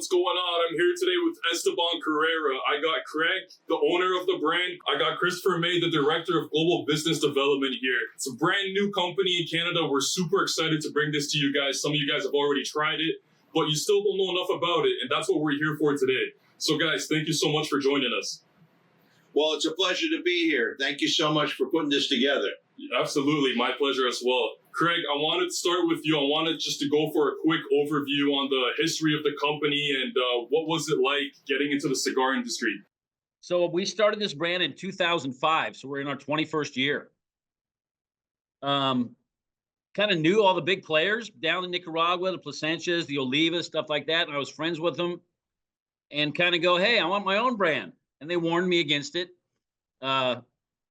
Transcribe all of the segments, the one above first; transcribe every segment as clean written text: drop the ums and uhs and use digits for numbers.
what's going on? I'm here today with Esteban Carrera. I got Craig, the owner of the brand. I got Christopher May, the director of global business development here. It's a brand new company in Canada. We're super excited to bring this to you guys. Some of you guys have already tried it, but you still don't know enough about it, and that's what we're here for today. So guys, thank you so much for joining us. Well, it's a pleasure to be here. Thank you so much for putting this together. Absolutely, my pleasure as well. Craig, I wanted to start with you. I wanted just to go for a quick overview on the history of the company and what was it like getting into the cigar industry? So we started this brand in 2005, so we're in our 21st year. Kind of knew all the big players down in Nicaragua, the Plasencias, the Olivas, stuff like that, and I was friends with them and kind of go, hey, I want my own brand. And they warned me against it.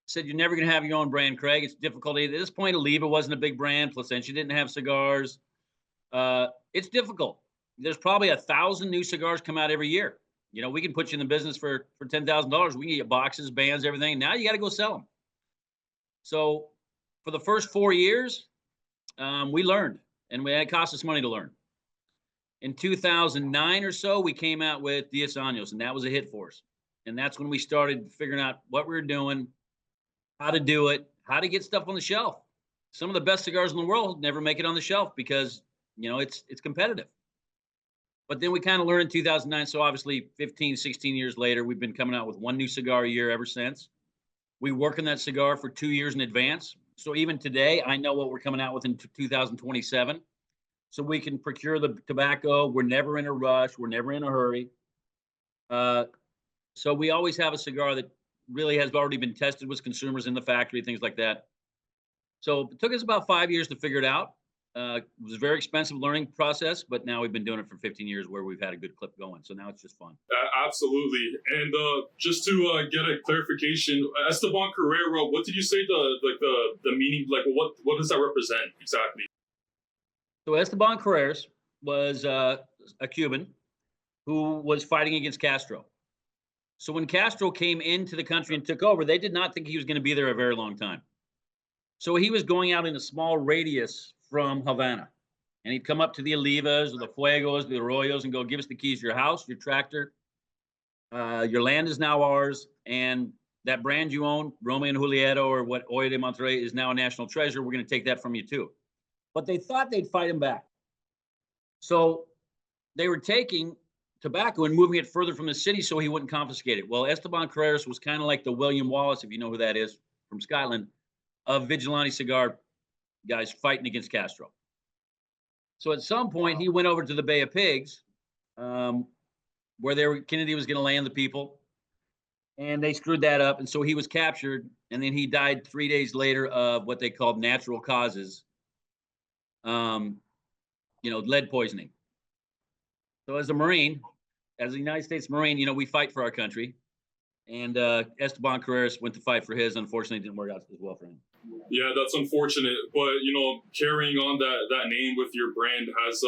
Said, you're never going to have your own brand, Craig. It's difficult. At this point, Oliva wasn't a big brand. Plasencia didn't have cigars. It's difficult. There's probably 1,000 new cigars come out every year. You know, we can put you in the business for $10,000. We can get boxes, bands, everything. Now you got to go sell them. So for the first 4 years, we learned, and it cost us money to learn. In 2009 or so, we came out with 10 Años, and that was a hit for us. And that's when we started figuring out what we were doing, how to do it, how to get stuff on the shelf. Some of the best cigars in the world never make it on the shelf because, you know, it's competitive. But then we kind of learned in 2009. So obviously 15, 16 years later, we've been coming out with one new cigar a year ever since. We work on that cigar for 2 years in advance. So even today, I know what we're coming out with in 2027. So we can procure the tobacco. We're never in a rush. We're never in a hurry. So we always have a cigar that really has already been tested with consumers in the factory, things like that. So it took us about 5 years to figure it out. It was a very expensive learning process, but now we've been doing it for 15 years where we've had a good clip going. So now it's just fun. Absolutely. And just to get a clarification, Esteban Carrera, what did you say the meaning, like what does that represent exactly? So Esteban Carreras was a Cuban who was fighting against Castro. So when Castro came into the country and took over, they did not think he was going to be there a very long time. So he was going out in a small radius from Havana. And he'd come up to the Olivas or the Fuegos, the Arroyos, and go, give us the keys to your house, your tractor. Your land is now ours. And that brand you own, Romeo and Julieta or what Olla de Monterrey is now a national treasure. We're going to take that from you too. But they thought they'd fight him back. So they were taking tobacco and moving it further from the city so he wouldn't confiscate it. Well, Esteban Carreras was kind of like the William Wallace, if you know who that is, from Scotland, of vigilante cigar guys fighting against Castro. So at some point, he went over to the Bay of Pigs, where Kennedy was going to land the people, and they screwed that up. And so he was captured, and then he died 3 days later of what they called natural causes, lead poisoning. So as a Marine, as a United States Marine, you know, we fight for our country. And Esteban Carreras went to fight for his. Unfortunately, it didn't work out as well for him. Yeah, that's unfortunate. But, you know, carrying on that name with your brand has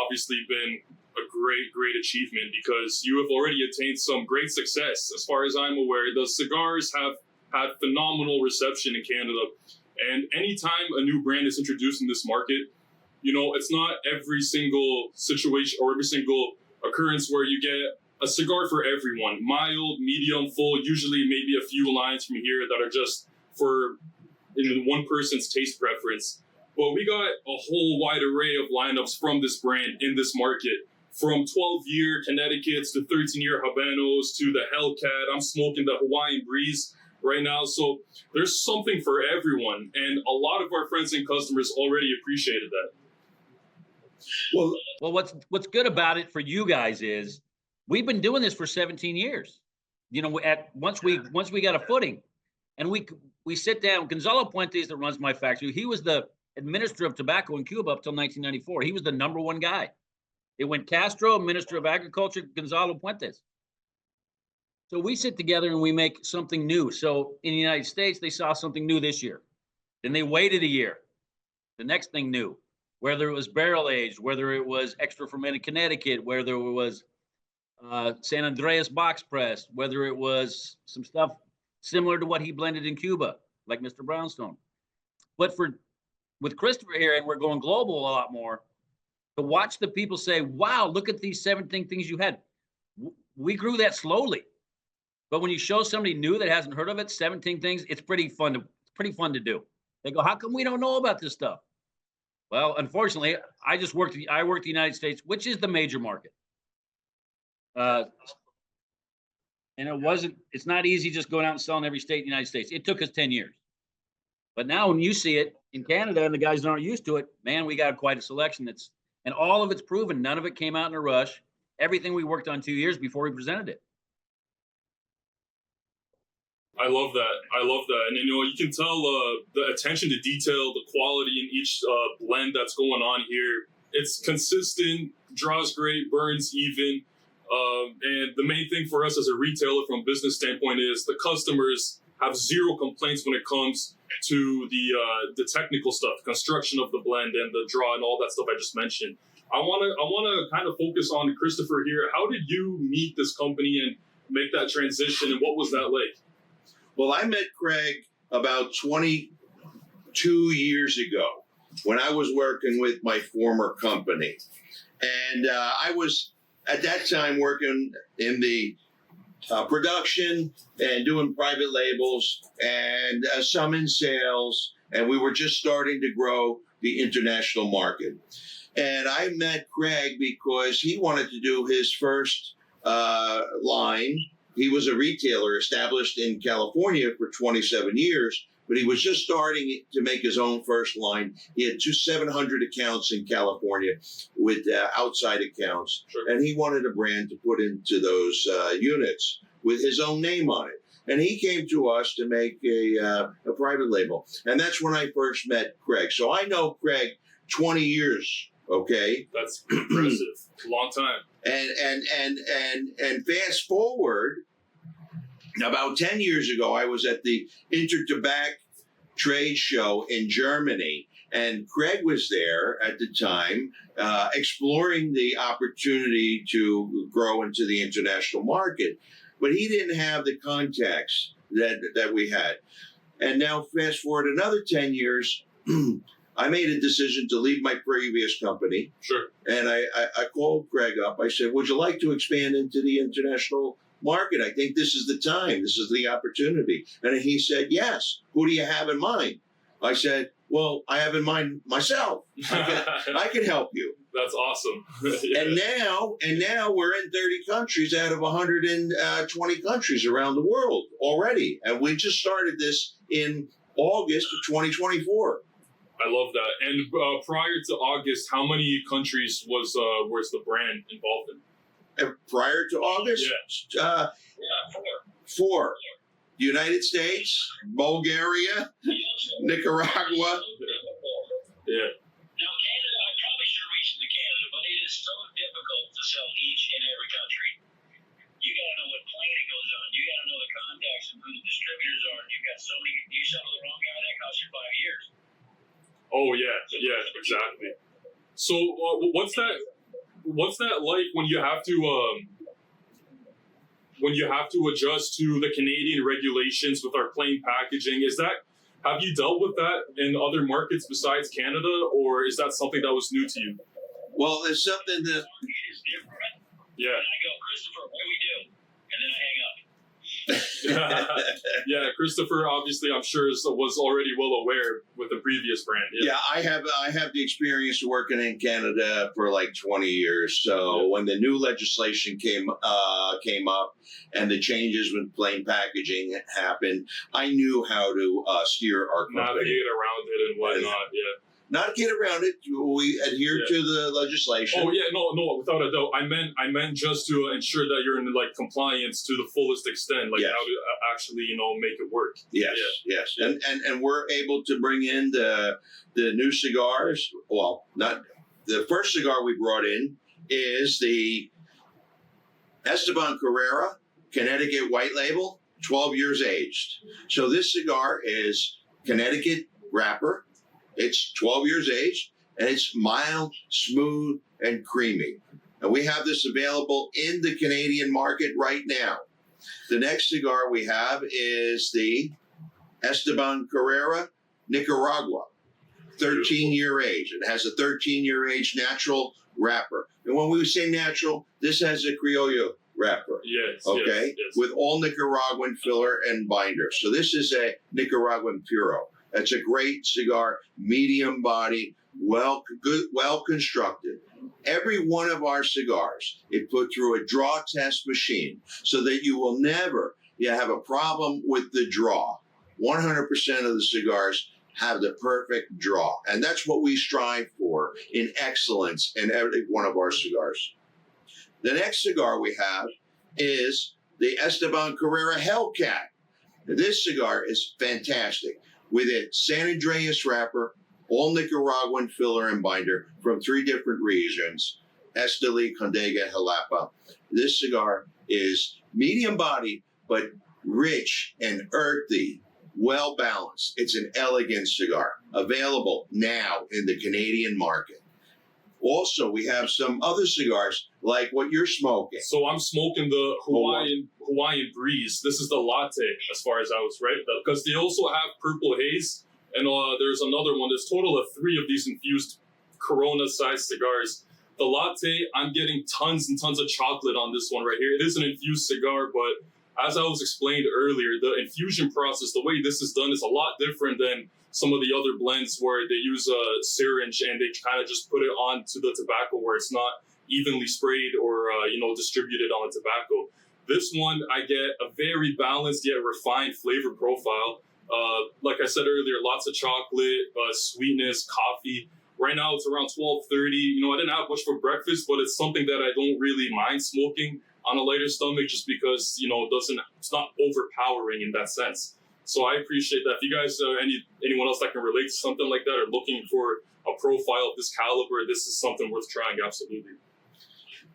obviously been a great achievement because you have already attained some great success. As far as I'm aware, the cigars have had phenomenal reception in Canada. And anytime a new brand is introduced in this market, you know, it's not every single situation or every single occurrence where you get a cigar for everyone. Mild, medium, full, usually maybe a few lines from here that are just for one person's taste preference. But we got a whole wide array of lineups from this brand in this market. From 12-year Connecticut's to 13-year Habanos to the Hellcat. I'm smoking the Hawaiian Breeze right now. So there's something for everyone. And a lot of our friends and customers already appreciated that. Well, what's good about it for you guys is we've been doing this for 17 years. You know, once we got a footing, and we sit down. Gonzalo Puentes, that runs my factory, he was the administrator of tobacco in Cuba up till 1994. He was the number one guy. It went Castro, Minister of Agriculture, Gonzalo Puentes. So we sit together and we make something new. So in the United States, they saw something new this year. Then they waited a year. The next thing new. Whether it was barrel aged, whether it was extra fermented Connecticut, whether it was San Andreas box press, whether it was some stuff similar to what he blended in Cuba, like Mr. Brownstone. But with Christopher here, and we're going global a lot more, to watch the people say, wow, look at these 17 things you had. We grew that slowly. But when you show somebody new that hasn't heard of it, 17 things, it's pretty fun to do. They go, how come we don't know about this stuff? Well, unfortunately, I worked the United States, which is the major market. And it's not easy just going out and selling every state in the United States. It took us 10 years. But now when you see it in Canada and the guys aren't used to it, man, we got quite a selection and all of it's proven. None of it came out in a rush. Everything we worked on 2 years before we presented it. I love that. And you can tell the attention to detail, the quality in each blend that's going on here. It's consistent, draws great, burns even. And the main thing for us as a retailer from a business standpoint is the customers have zero complaints when it comes to the technical stuff, the construction of the blend and the draw and all that stuff I just mentioned. I want to kind of focus on Christopher here. How did you meet this company and make that transition, and what was that like? Well, I met Craig about 22 years ago when I was working with my former company. And I was, at that time, working in the production and doing private labels and some in sales. And we were just starting to grow the international market. And I met Craig because he wanted to do his first line. He was a retailer established in California for 27 years, but he was just starting to make his own first line. He had 700 accounts in California with outside accounts, Sure. And he wanted a brand to put into those units with his own name on it. And he came to us to make a private label. And that's when I first met Craig. So I know Craig 20 years, okay? That's impressive. Long time. And fast forward, about 10 years ago, I was at the Intertobacco trade show in Germany, and Craig was there at the time, exploring the opportunity to grow into the international market. But he didn't have the contacts that we had. And now fast forward another 10 years, I made a decision to leave my previous company. Sure. And I called Craig up. I said, would you like to expand into the international market? I think this is the time. This is the opportunity. And he said, yes. Who do you have in mind? I said, well, I have in mind myself. I can help you. That's awesome. Yeah. And now we're in 30 countries out of 120 countries around the world already. And we just started this in August of 2024. I love that. And prior to August, how many countries was the brand involved in? Prior to August? Yeah. 4. United States, Bulgaria, Nicaragua. Yeah. Now, Canada, I probably should reach into Canada, but it is so difficult to sell each and every country. You got to know what plane it goes on. You got to know the contacts and who the distributors are. And you've got so many. You sell to the wrong guy, that costs you 5 years. Oh yeah, exactly. So what's that like when you have to adjust to the Canadian regulations with our plain packaging? Have you dealt with that in other markets besides Canada, or is that something that was new to you? Well, there's something that. It is different. Yeah. And I go, Christopher, what do we do? And then I hang up. Yeah, Christopher, obviously, I'm sure was already well aware with the previous brand. Yeah, I have the experience working in Canada for like 20 years. So when the new legislation came up and the changes with plain packaging happened, I knew how to steer our company. Navigate around it and whatnot. Yeah. Not get around it. We adhere to the legislation. Oh yeah, no, without a doubt. I meant just to ensure that you're in like compliance to the fullest extent, like Yes. how to actually make it work. Yes, yes, and we're able to bring in the new cigars. Well, not the first cigar we brought in is the Esteban Carrera Connecticut White Label, 12 years aged. So this cigar is Connecticut wrapper. It's 12 years aged, and it's mild, smooth, and creamy. And we have this available in the Canadian market right now. The next cigar we have is the Esteban Carrera Nicaragua, 13-year age. It has a 13-year age natural wrapper. And when we say natural, this has a Criollo wrapper. Yes. Okay, Yes. with all Nicaraguan filler and binder. So this is a Nicaraguan Puro. That's a great cigar, medium body, well constructed. Every one of our cigars is put through a draw test machine so that you will never have a problem with the draw. 100% of the cigars have the perfect draw. And that's what we strive for in excellence in every one of our cigars. The next cigar we have is the Esteban Carrera Hellcat. This cigar is fantastic with a San Andreas wrapper, all Nicaraguan filler and binder from 3 different regions, Esteli, Condega, Jalapa. This cigar is medium body, but rich and earthy, well balanced. It's an elegant cigar, available now in the Canadian market. Also, we have some other cigars like what you're smoking. So I'm smoking the Hawaiian Breeze. This is the latte, as far as I was right, because they also have Purple Haze, and there's another one. There's a total of 3 of these infused Corona-sized cigars. The latte, I'm getting tons and tons of chocolate on this one right here. It is an infused cigar, but as I was explained earlier, the infusion process, the way this is done, is a lot different than some of the other blends where they use a syringe and they kind of just put it onto the tobacco where it's not evenly sprayed or distributed on the tobacco. This one, I get a very balanced yet refined flavor profile. Like I said earlier, lots of chocolate, sweetness, coffee. Right now it's around 12:30. I didn't have much for breakfast, but it's something that I don't really mind smoking on a lighter stomach, just because it's not overpowering in that sense. So I appreciate that. If you guys, anyone else that can relate to something like that, or looking for a profile of this caliber, this is something worth trying. Absolutely.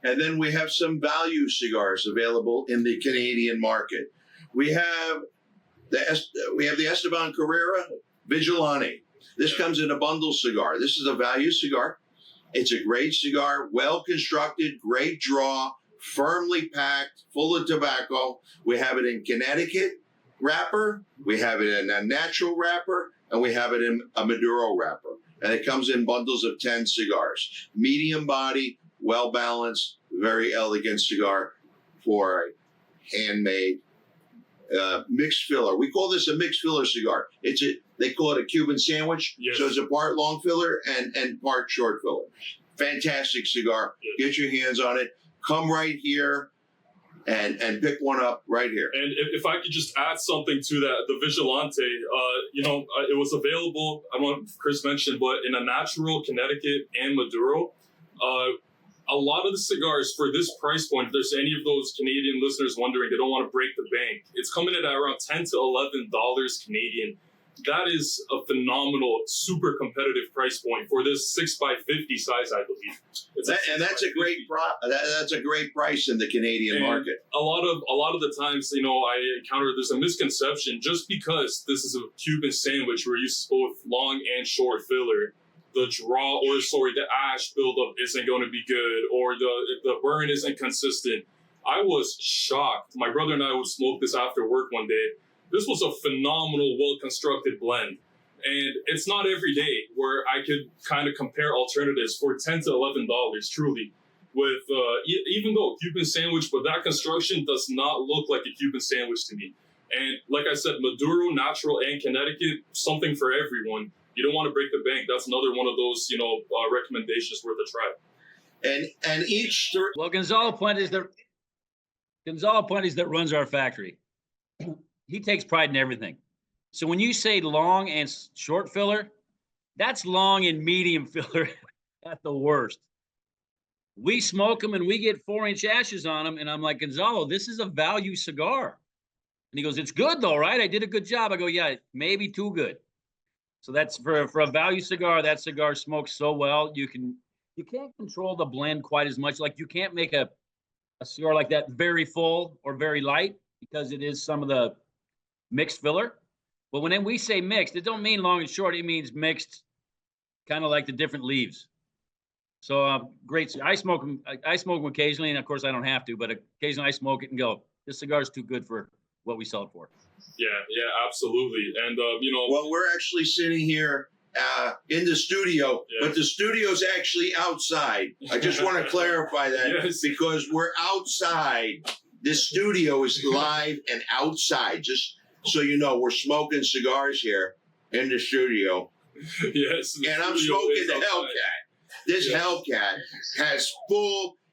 And then we have some value cigars available in the Canadian market. We have the Esteban Carrera Vigilante. This comes in a bundle cigar. This is a value cigar. It's a great cigar, well constructed, great draw, firmly packed, full of tobacco. We have it in Connecticut wrapper, we have it in a natural wrapper, and we have it in a Maduro wrapper. And it comes in bundles of 10 cigars. Medium body, well balanced, very elegant cigar for a handmade mixed filler. We call this a mixed filler cigar. They call it a Cuban sandwich. Yes. So it's a part long filler and part short filler. Fantastic cigar. Yes. Get your hands on it. Come right here and pick one up right here. And if I could just add something to that, the Vigilante, it was available, I don't know if Chris mentioned, but in a natural, Connecticut, and Maduro. A lot of the cigars for this price point, if there's any of those Canadian listeners wondering, they don't want to break the bank, it's coming in at around $10 to $11 Canadian. That is a phenomenal, super competitive price point for this 6x50 size, I believe. That's a great that's a great price in the Canadian market. A lot of the times, I encounter there's a misconception. Just because this is a Cuban sandwich where you use both long and short filler, the ash buildup isn't going to be good, or the burn isn't consistent. I was shocked. My brother and I would smoke this after work one day. This was a phenomenal, well-constructed blend. And it's not every day where I could kind of compare alternatives for $10 to $11, truly. With even though Cuban sandwich, but that construction does not look like a Cuban sandwich to me. And like I said, Maduro, natural, and Connecticut, something for everyone. You don't want to break the bank. That's another one of those, recommendations worth a try. And each Well, Gonzalo Puentes that runs our factory, he takes pride in everything. So when you say long and short filler, that's long and medium filler at the worst. We smoke them and we get 4-inch ashes on them. And I'm like, Gonzalo, this is a value cigar. And he goes, it's good though, right? I did a good job. I go, yeah, maybe too good. So that's for a value cigar. That cigar smokes so well. You can't control the blend quite as much. Like you can't make a cigar like that very full or very light because it is some of the mixed filler. But when we say mixed, it don't mean long and short. It means mixed, kind of like the different leaves. So great. I smoke them occasionally, and of course I don't have to, but occasionally I smoke it and go, this cigar is too good for what we sell it for. Yeah, absolutely. And well, we're actually sitting here in the studio, Yeah. but the studio's actually outside. I just want to clarify that Yes. because we're outside. This studio is live and outside. Just so you know, we're smoking cigars here in the studio, Yes. the and I'm studio smoking is the outside. Hellcat. This Yes. Hellcat has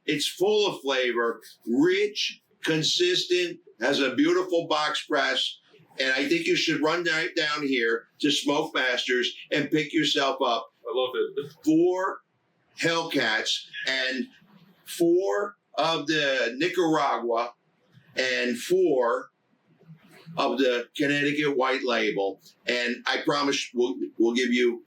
it's full of flavor, rich, consistent, has a beautiful box press. And I think you should run right down here to Smoke Masters and pick yourself up I love it. 4 Hellcats and 4 of the Nicaragua and 4 of the Connecticut White Label. And I promise we'll give you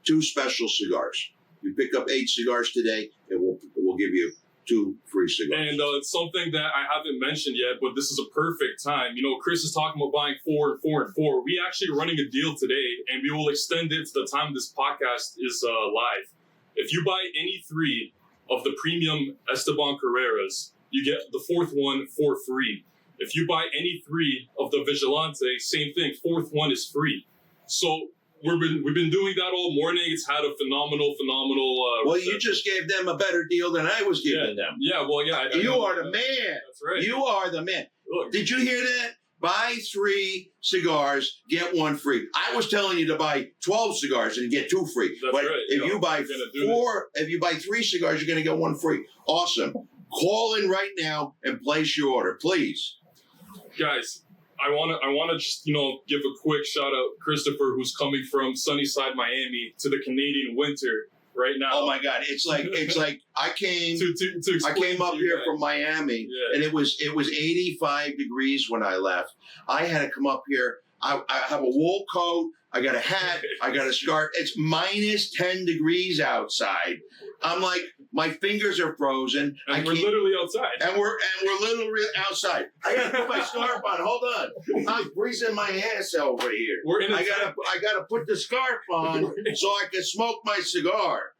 2 special cigars. You pick up 8 cigars today, and we'll give you 2 free cigars. And it's something that I haven't mentioned yet, but this is a perfect time. You know, Chris is talking about buying 4 and 4 and 4. We actually are running a deal today, and we will extend it to the time this podcast is live. If you buy any 3 of the premium Esteban Carreras, you get the 4th one for free. If you buy any 3 of the Vigilante, same thing, 4th one is free. So we've been doing that all morning. It's had a phenomenal. Well, you just gave them a better deal than I was giving them. Yeah, well, yeah. I You know are that. the man. That's right. You are the man. Look, Did you hear that? Buy 3 cigars, get 1 free. I was telling you to buy 12 cigars and get 2 free. That's but right. if Yeah, you buy we're gonna do 4, if you buy 3 cigars, you're going to get 1 free. Awesome. Call in right now and place your order, please. guys, I wanna just give a quick shout out Christopher, who's coming from Sunnyside, Miami, to the Canadian winter right now. Oh my God! It's like I came. to I explain came to up you here guys. from Miami, Yeah. and it was 85 degrees when I left. I had to come up here. I have a wool coat. I got a hat. I got a scarf. It's minus 10 degrees outside. I'm like, my fingers are frozen. And we're literally outside. and we're literally outside. I gotta put my scarf on. Hold on, I'm freezing my ass over here. We're in a I gotta put the scarf on so I can smoke my cigar.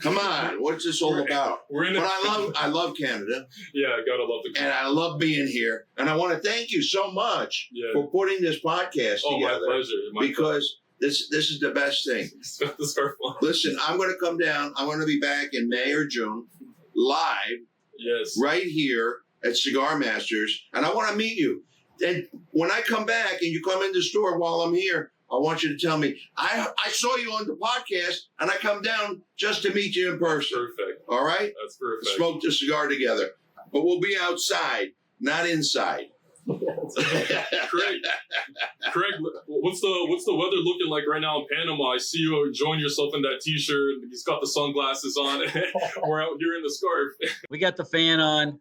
Come on, what's this all about? We're in a But I love Canada, Yeah, gotta love the and I love being here, and I want to thank you so much Yeah. for putting this podcast Oh, my together pleasure. because this is the best thing. Got the scarf on. Listen, I'm going to come down. I'm going to be back in May or June, live Yes. right here at Cigar Masters, and I want to meet you. And when I come back and you come in the store while I'm here, I want you to tell me, I saw you on the podcast, and I come down just to meet you in person. Perfect. All right? That's perfect. Smoke the cigar together. But we'll be outside, not inside. Craig, what's the weather looking like right now in Panama? I see you enjoying yourself in that t-shirt. He's got the sunglasses on. We're out here in the scarf. We got the fan on.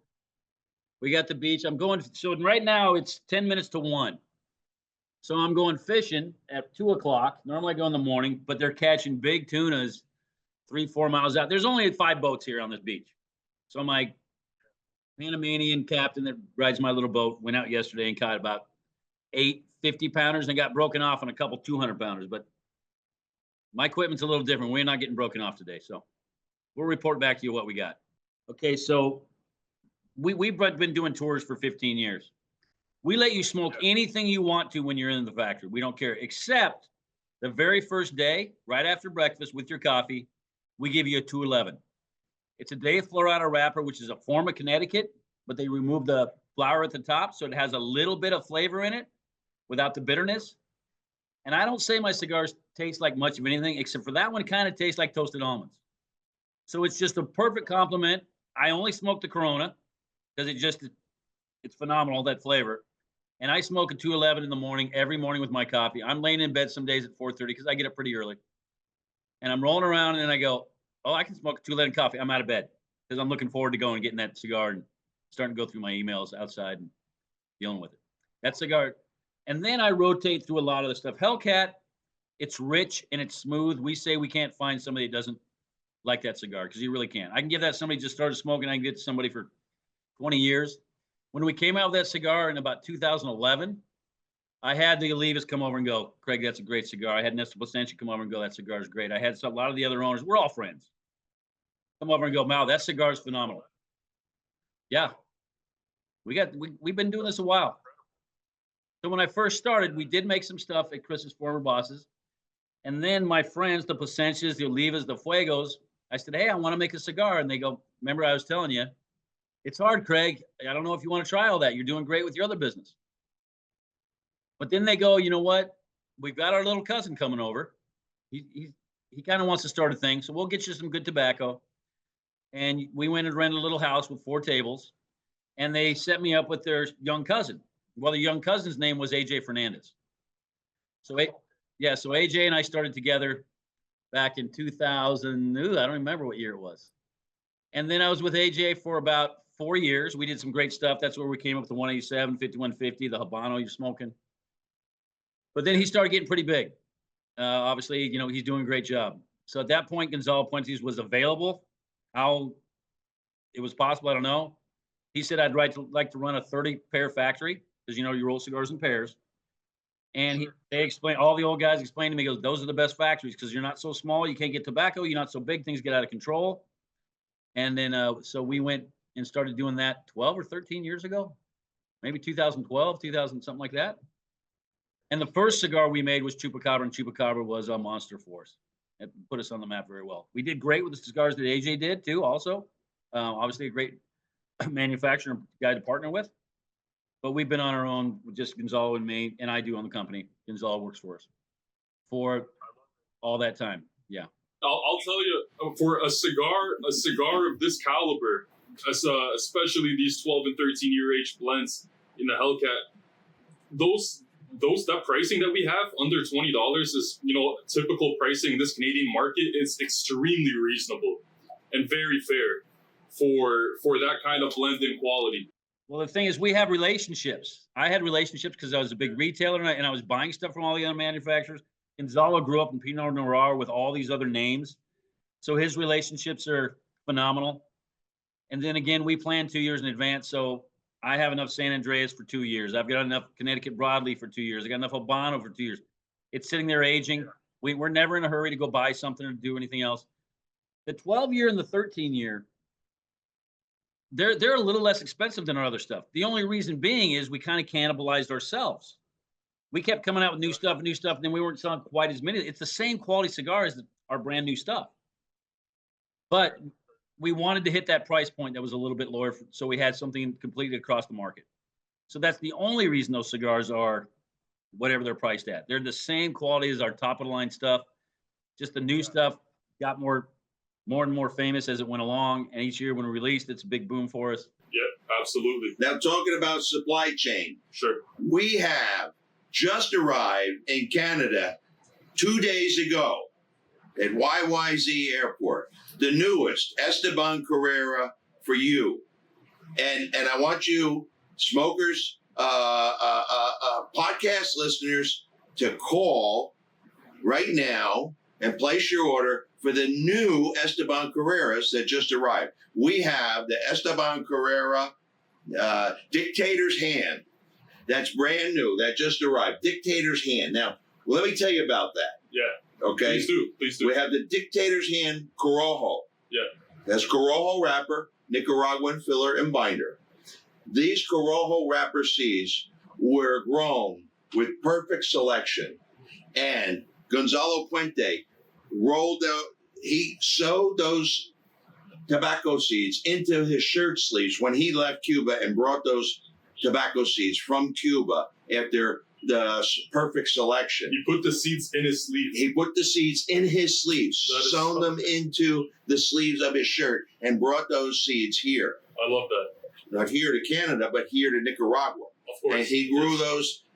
We got the beach. So right now it's 10 minutes to 1. So I'm going fishing at 2 o'clock. Normally I go in the morning, but they're catching big tunas 3-4 miles out. There's only 5 boats here on this beach. So my Panamanian captain that rides my little boat went out yesterday and caught about 8 50-pounders and got broken off on a couple 200-pounders. But my equipment's a little different. We're not getting broken off today. So we'll report back to you what we got. Okay, so we've been doing tours for 15 years. We let you smoke anything you want to when you're in the factory. We don't care, except the very first day, right after breakfast with your coffee, we give you a 211. It's a Day Florada wrapper, which is a form of Connecticut, but they remove the flour at the top, so it has a little bit of flavor in it without the bitterness. And I don't say my cigars taste like much of anything, except for that one kind of tastes like toasted almonds. So it's just a perfect complement. I only smoke the Corona because it's phenomenal, that flavor. And I smoke a 211 in the morning, every morning with my coffee. I'm laying in bed some days at 4:30 because I get up pretty early. And I'm rolling around and then I go, oh, I can smoke a 211 coffee. I'm out of bed because I'm looking forward to going and getting that cigar and starting to go through my emails outside and dealing with it. That cigar. And then I rotate through a lot of the stuff. Hellcat, it's rich and it's smooth. We say we can't find somebody that doesn't like that cigar because you really can't. I can give that somebody just started smoking. I can get to somebody for 20 years. When we came out with that cigar in about 2011, I had the Olivas come over and go, Craig, that's a great cigar. I had Esteban come over and go, that cigar is great. I had a lot of the other owners, we're all friends, come over and go, Mal, that cigar is phenomenal. Yeah, we've been doing this a while. So when I first started, we did make some stuff at Chris's former bosses. And then my friends, the Plasencias, the Olivas, the Fuegos, I said, hey, I want to make a cigar. And they go, remember I was telling you, it's hard, Craig. I don't know if you want to try all that. You're doing great with your other business. But then they go, you know what? We've got our little cousin coming over. He kind of wants to start a thing. So we'll get you some good tobacco. And we went and rented a little house with 4 tables. And they set me up with their young cousin. Well, the young cousin's name was AJ Fernandez. So, so AJ and I started together back in 2000. I don't remember what year it was. And then I was with AJ for about 4 years. We did some great stuff. That's where we came up with the 187, 5150, the Habano you're smoking. But then he started getting pretty big. Obviously, you know, he's doing a great job. So at that point, Gonzalo Puentes was available. How it was possible, I don't know. He said, I'd like to run a 30-pair factory because, you know, you roll cigars in pairs. And they explained, all the old guys explained to me, goes, those are the best factories because you're not so small, you can't get tobacco, you're not so big, things get out of control. And then, so we went and started doing that 12 or 13 years ago, maybe 2012, 2000, something like that. And the first cigar we made was Chupacabra, and Chupacabra was a monster for us. It put us on the map very well. We did great with the cigars that AJ did too, also. Obviously a great manufacturer guy to partner with. But we've been on our own with just Gonzalo and me, and I do own the company. Gonzalo works for us for all that time. Yeah. I'll tell you, for a cigar of this caliber, especially these 12 and 13 year age blends in the Hellcat, that pricing that we have under $20 is, you know, typical pricing in this Canadian market. It's extremely reasonable and very fair for that kind of blend and quality. Well, the thing is, we have relationships. I had relationships because I was a big retailer and I was buying stuff from all the other manufacturers. Gonzalo grew up in Pinot Noir with all these other names. So his relationships are phenomenal. And then again, we plan 2 years in advance. So I have enough San Andreas for 2 years. I've got enough Connecticut Broadleaf for 2 years. I got enough Habano for 2 years. It's sitting there aging. We're never in a hurry to go buy something or do anything else. The 12 year and the 13 year, they're a little less expensive than our other stuff. The only reason being is we kind of cannibalized ourselves. We kept coming out with new stuff, and then we weren't selling quite as many. It's the same quality cigar as our brand new stuff. But we wanted to hit that price point that was a little bit lower, so we had something completely across the market. So that's the only reason those cigars are whatever they're priced at. They're the same quality as our top of the line stuff. Just the new stuff got more and more famous as it went along. And each year when we released, it's a big boom for us. Yeah, absolutely. Now, talking about supply chain. Sure. We have just arrived in Canada 2 days ago at YYZ Airport, the newest Esteban Carrera for you. And I want you, smokers, podcast listeners, to call right now and place your order for the new Esteban Carreras that just arrived. We have the Esteban Carrera Dictator's Hand. That's brand new. That just arrived. Dictator's Hand. Now, let me tell you about that. Yeah. Okay? Please do. We have the Dictator's Hand Corojo. Yeah. That's Corojo wrapper, Nicaraguan filler, and binder. These Corojo wrapper seeds were grown with perfect selection. And Gonzalo Puente he sewed those tobacco seeds into his shirt sleeves when he left Cuba and brought those tobacco seeds from Cuba after the perfect selection. He put the seeds in his sleeves. He put the seeds in his sleeves, sewn them into the sleeves of his shirt, and brought those seeds here. I love that. Not here to Canada, but here to Nicaragua. Of course. And he grew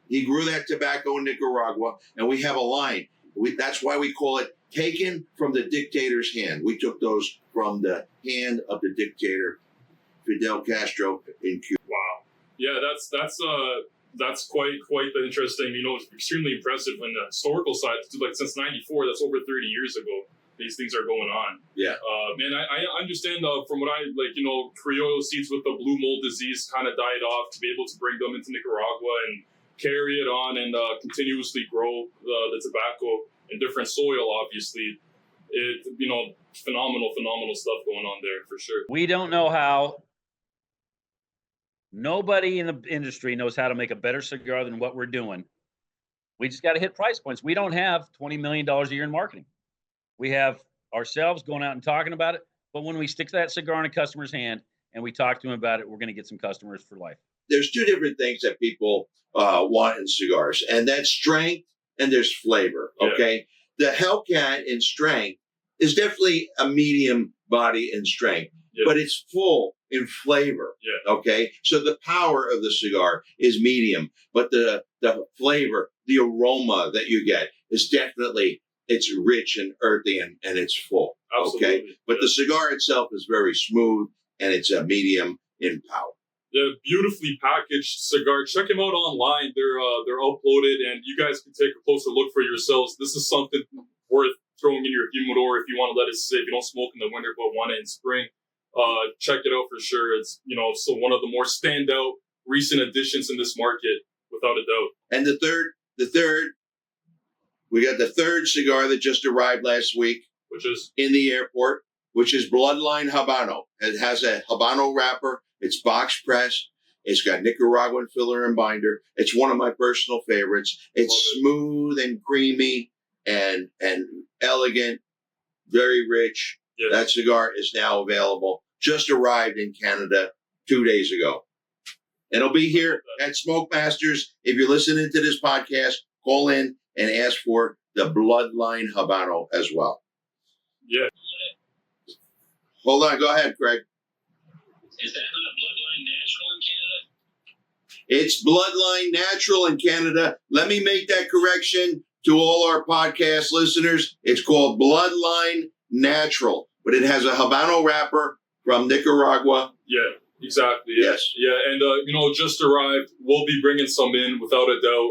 he grew that tobacco in Nicaragua, and we have a line. That's why we call it taken from the dictator's hand. We took those from the hand of the dictator, Fidel Castro in Cuba. Wow. Yeah, that's quite the interesting, extremely impressive on the historical side. Like since '94, that's over 30 years ago. These things are going on. Yeah. And I understand from what Criollo seeds with the blue mold disease kind of died off to be able to bring them into Nicaragua and carry it on and continuously grow the tobacco in different soil, obviously. Phenomenal stuff going on there for sure. We don't know how. Nobody in the industry knows how to make a better cigar than what we're doing. We just got to hit price points. We don't have $20 million a year in marketing. We have ourselves going out and talking about it. But when we stick that cigar in a customer's hand and we talk to them about it, we're going to get some customers for life. There's two different things that people want in cigars, and that's strength and there's flavor. Okay. Yeah. The Hellcat in strength is definitely a medium body in strength, but it's full in flavor. Yeah. Okay. So the power of the cigar is medium, but the flavor, the aroma that you get is definitely, it's rich and earthy and it's full. Absolutely. Okay. But the cigar itself is very smooth and it's a medium in power. The beautifully packaged cigar. Check them out online. They're uploaded, and you guys can take a closer look for yourselves. This is something worth throwing in your humidor if you want to let it sit. If you don't smoke in the winter but want it in spring, check it out for sure. It's so one of the more standout recent additions in this market, without a doubt. And the third, we got the third cigar that just arrived last week, which is in the airport, which is Bloodline Habano. It has a Habano wrapper. It's box pressed. It's got Nicaraguan filler and binder. It's one of my personal favorites. It's smooth and creamy and elegant, very rich. Yes. That cigar is now available. Just arrived in Canada 2 days ago. And it'll be here at Smoke Masters. If you're listening to this podcast, call in and ask for the Bloodline Habano as well. Yeah. Hold on. Go ahead, Craig. Is that not Bloodline Natural in Canada? It's Bloodline Natural in Canada. Let me make that correction to all our podcast listeners. It's called Bloodline Natural, but it has a Habano wrapper from Nicaragua. Yeah, exactly. Yeah. Yes. Yeah, and just arrived. We'll be bringing some in without a doubt.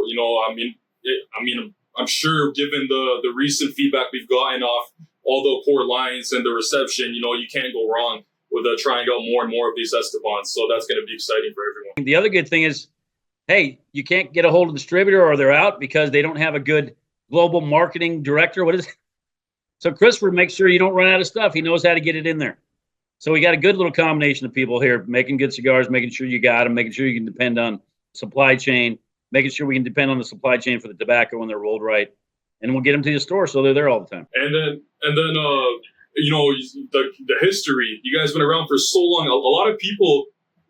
I'm sure given the recent feedback we've gotten off all the core lines and the reception, you can't go wrong with trying out more and more of these Estebans. So that's going to be exciting for everyone. The other good thing is, hey, you can't get a hold of the distributor or they're out because they don't have a good global marketing director. What is it? So Christopher makes sure you don't run out of stuff. He knows how to get it in there. So we got a good little combination of people here making good cigars, making sure you got them, making sure you can depend on supply chain, making sure we can depend on the supply chain for the tobacco when they're rolled right. And we'll get them to the store so they're there all the time. And then the history. You guys have been around for so long. A lot of people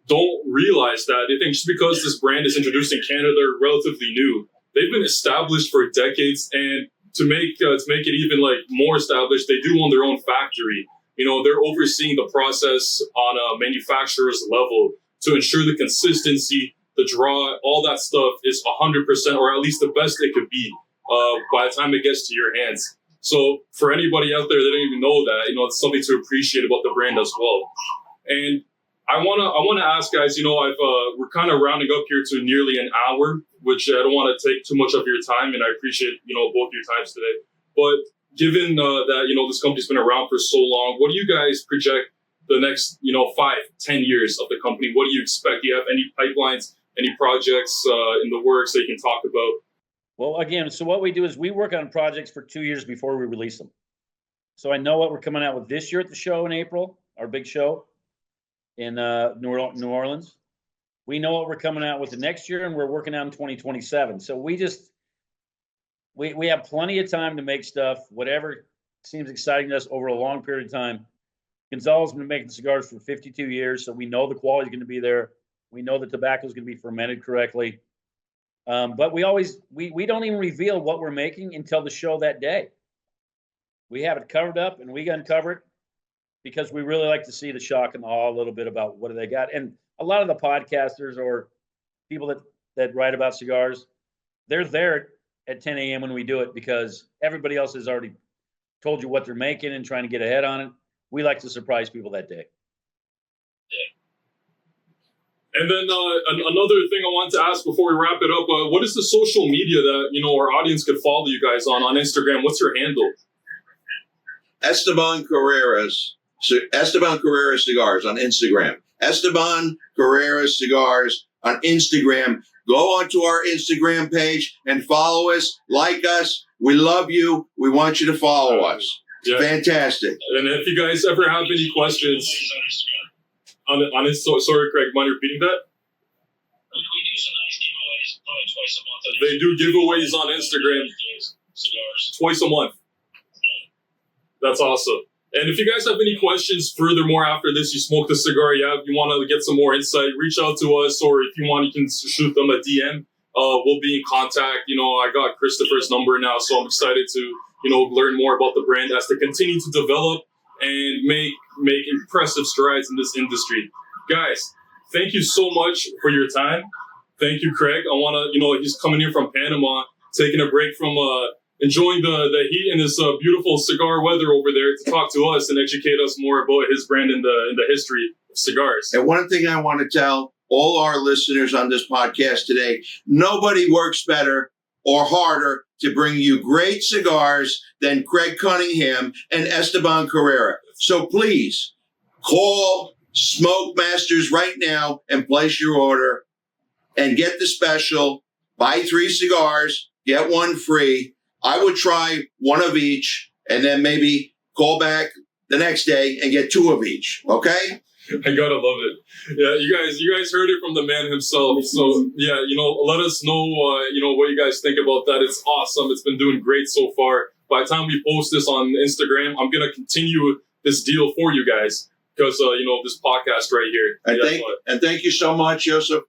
don't realize that. They think just because this brand is introduced in Canada, they're relatively new. They've been established for decades, and to make it even more established, they do own their own factory. They're overseeing the process on a manufacturer's level to ensure the consistency, the draw, all that stuff is 100%, or at least the best it could be by the time it gets to your hands. So for anybody out there that don't even know that, it's something to appreciate about the brand as well. And I wanna ask guys, we're kind of rounding up here to nearly an hour, which I don't want to take too much of your time, and I appreciate both your times today. But given that this company's been around for so long, what do you guys project the next 5-10 years of the company? What do you expect? Do you have any pipelines, any projects in the works that you can talk about? Well, again, so what we do is we work on projects for 2 years before we release them. So I know what we're coming out with this year at the show in April, our big show in New Orleans. We know what we're coming out with the next year, and we're working out in 2027. So we have plenty of time to make stuff, whatever seems exciting to us over a long period of time. Gonzalo's been making cigars for 52 years, so we know the quality is going to be there. We know the tobacco is going to be fermented correctly. But we don't even reveal what we're making until the show that day. We have it covered up and we uncover it because we really like to see the shock and the awe a little bit about what do they got. And a lot of the podcasters or people that write about cigars, they're there at 10 a.m. when we do it because everybody else has already told you what they're making and trying to get ahead on it. We like to surprise people that day. And then another thing I wanted to ask before we wrap it up, what is the social media that our audience could follow you guys on Instagram? What's your handle? Esteban Carreras Cigars on Instagram. Esteban Carreras Cigars on Instagram. Go onto our Instagram page and follow us, like us. We love you. We want you to follow us. Yeah. Fantastic. And if you guys ever have any questions on it, sorry, Craig, mind repeating that? We do some nice giveaways, probably twice a month. They do giveaways on Instagram Cigars. twice a month. That's awesome. And if you guys have any questions furthermore after this, you smoked a cigar, you want to get some more insight, reach out to us, or if you want, you can shoot them a DM. We'll be in contact. I got Christopher's number now, so I'm excited to, learn more about the brand as they continue to develop and make impressive strides in this industry. Guys, thank you so much for your time. Thank you, Craig. I want to, he's coming here from Panama, taking a break from enjoying the heat and this beautiful cigar weather over there to talk to us and educate us more about his brand and the history of cigars. And one thing I want to tell all our listeners on this podcast today, nobody works better or harder to bring you great cigars than Craig Cunningham and Esteban Carrera. So please call Smoke Masters right now and place your order and get the special. Buy 3 cigars, get 1 free. I would try 1 of each and then maybe call back the next day and get 2 of each. Okay? I gotta love it. Yeah, you guys heard it from the man himself. So yeah, let us know, what you guys think about that. It's awesome. It's been doing great so far. By the time we post this on Instagram, I'm gonna continue this deal for you guys because this podcast right here. And thank you so much, Joseph,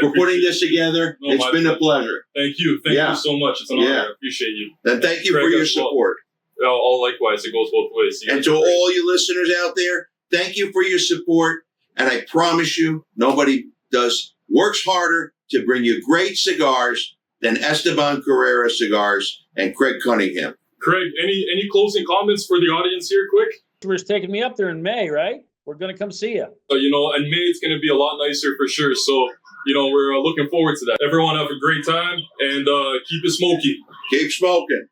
for putting this together. No, it's been a pleasure. Thank you. Thank you so much. It's an honor. I appreciate you. And thank you for your support. All likewise. It goes both ways. And to all you listeners out there, thank you for your support. And I promise you, nobody works harder to bring you great cigars than Esteban Carrera Cigars and Craig Cunningham. Craig, any closing comments for the audience here, quick? Christopher's taking me up there in May, right? We're going to come see you. In May it's going to be a lot nicer for sure. So, we're looking forward to that. Everyone have a great time and keep it smoky. Keep smoking.